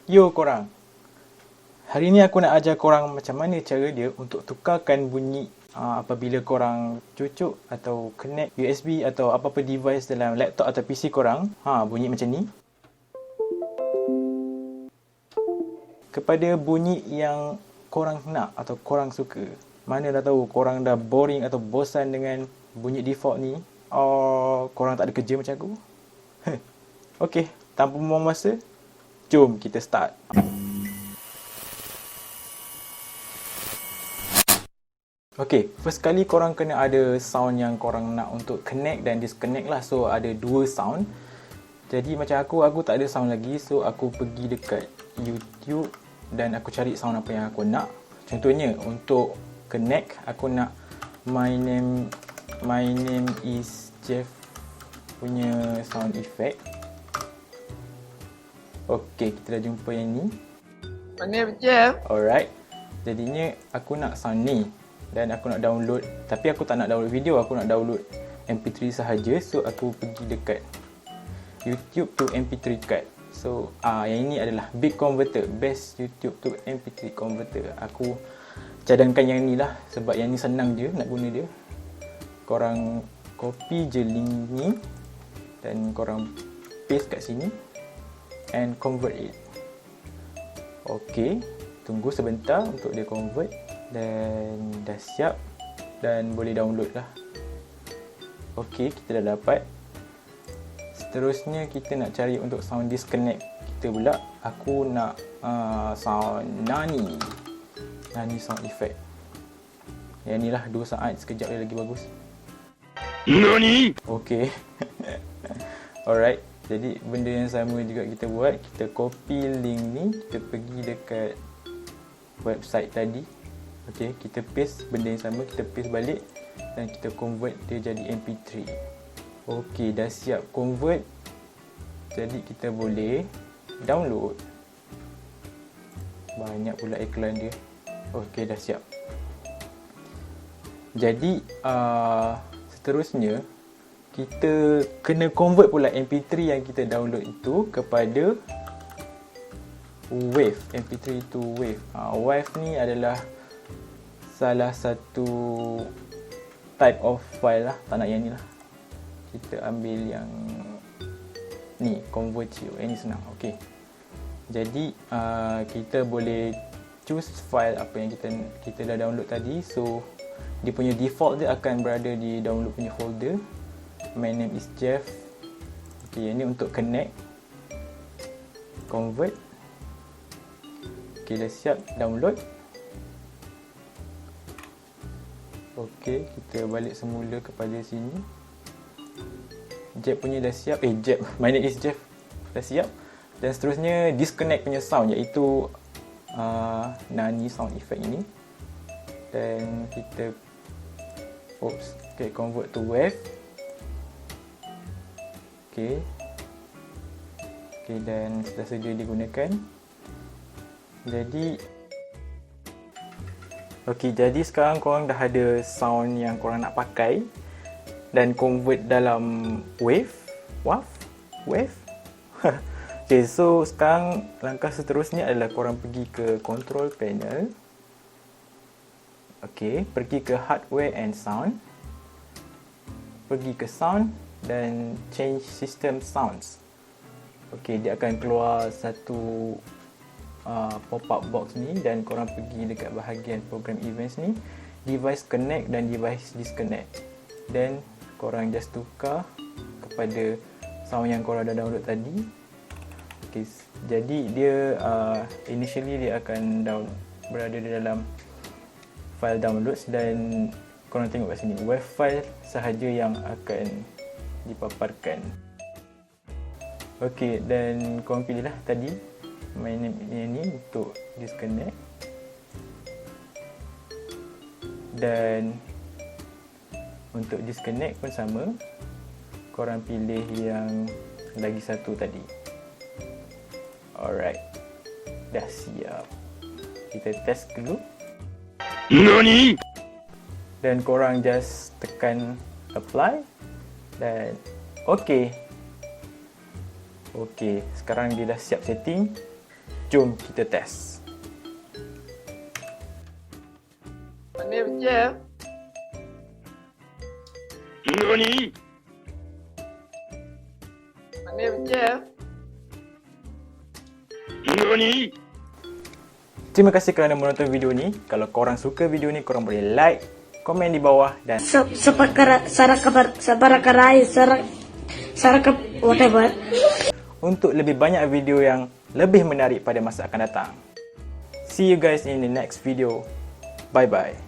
Yo korang, hari ni aku nak ajar korang macam mana cara dia untuk tukarkan bunyi apabila korang cucuk atau connect USB atau apa-apa device dalam laptop atau PC korang. Bunyi macam ni. Kepada bunyi yang korang nak atau korang suka. Mana dah tahu korang dah boring atau bosan dengan bunyi default ni. Korang tak ada kerja macam aku. Okey, tanpa membuang masa, jom kita start. Okay, first kali korang kena ada sound yang korang nak untuk connect dan disconnect lah. So, ada dua sound. Jadi macam aku tak ada sound lagi. So, aku pergi dekat YouTube dan aku cari sound apa yang aku nak. Contohnya, untuk connect, aku nak My name is Jeff punya sound effect. Okay, kita dah jumpa yang ni. My name is Jeff. Alright. Jadinya, aku nak sound ni. Dan aku nak download, tapi aku tak nak download video, aku nak download MP3 sahaja. So aku pergi dekat YouTube to MP3 cut. So yang ini adalah big converter, best YouTube to MP3 converter. Aku cadangkan yang ni lah sebab yang ni senang je nak guna dia. Korang copy je link ni dan korang paste kat sini and convert it. Okay, tunggu sebentar untuk dia convert. Dan dah siap dan boleh download lah. Ok, kita dah dapat. Seterusnya kita nak cari untuk sound disconnect kita pula. Aku nak sound Nani sound effect. Yang ni lah 2 saat, sekejap dia lagi bagus. Nani? Ok. Alright, jadi benda yang sama juga kita buat. Kita copy link ni, kita pergi dekat website tadi. Okay, kita paste benda yang sama, kita paste balik dan kita convert dia jadi MP3. Okay, dah siap convert. Jadi kita boleh download. Banyak pula iklan dia. Okay, dah siap. Jadi seterusnya kita kena convert pula MP3 yang kita download itu kepada WAV. MP3 to WAV. WAV ni adalah salah satu type of file lah. Tak nak yang ni lah. Kita ambil yang ni, Convertio. Yang ni senang. Okay. Jadi kita boleh choose file apa yang kita dah download tadi. So dia punya default dia akan berada di download punya folder. My name is Jeff. Okay, yang ni untuk connect, convert. Okay, dah siap download. Okey, kita balik semula kepada sini. Jeff punya dah siap. Jeff, my name is Jeff dah siap. Dan seterusnya disconnect punya sound, iaitu Nani sound effect ini. Dan kita convert to wave. Okey, dan sudah sedia digunakan. Jadi sekarang korang dah ada sound yang korang nak pakai dan convert dalam wave. Okay, so sekarang langkah seterusnya adalah korang pergi ke control panel. Okay, pergi ke hardware and sound. Pergi ke sound dan change system sounds. Okay, dia akan keluar satu pop-up box ni dan korang pergi dekat bahagian program events ni, device connect dan device disconnect, dan korang just tukar kepada sound yang korang dah download tadi. Okay, jadi dia initially dia akan berada di dalam file downloads dan korang tengok kat sini wave file sahaja yang akan dipaparkan. Okay, dan korang pilih lah tadi my name ni untuk disconnect. Dan untuk disconnect pun sama, korang pilih yang lagi satu tadi. Alright, dah siap. Kita test dulu. Nani? Dan korang just tekan apply dan okay. Sekarang dia dah siap setting. Jom kita test. My name is Jeff. NANI? My name is Jeff. NANI? Terima kasih kerana menonton video ni. Kalau korang suka video ni, korang boleh like, komen di bawah dan whatever. untuk lebih banyak video yang lebih menarik pada masa akan datang. See you guys in the next video. Bye bye.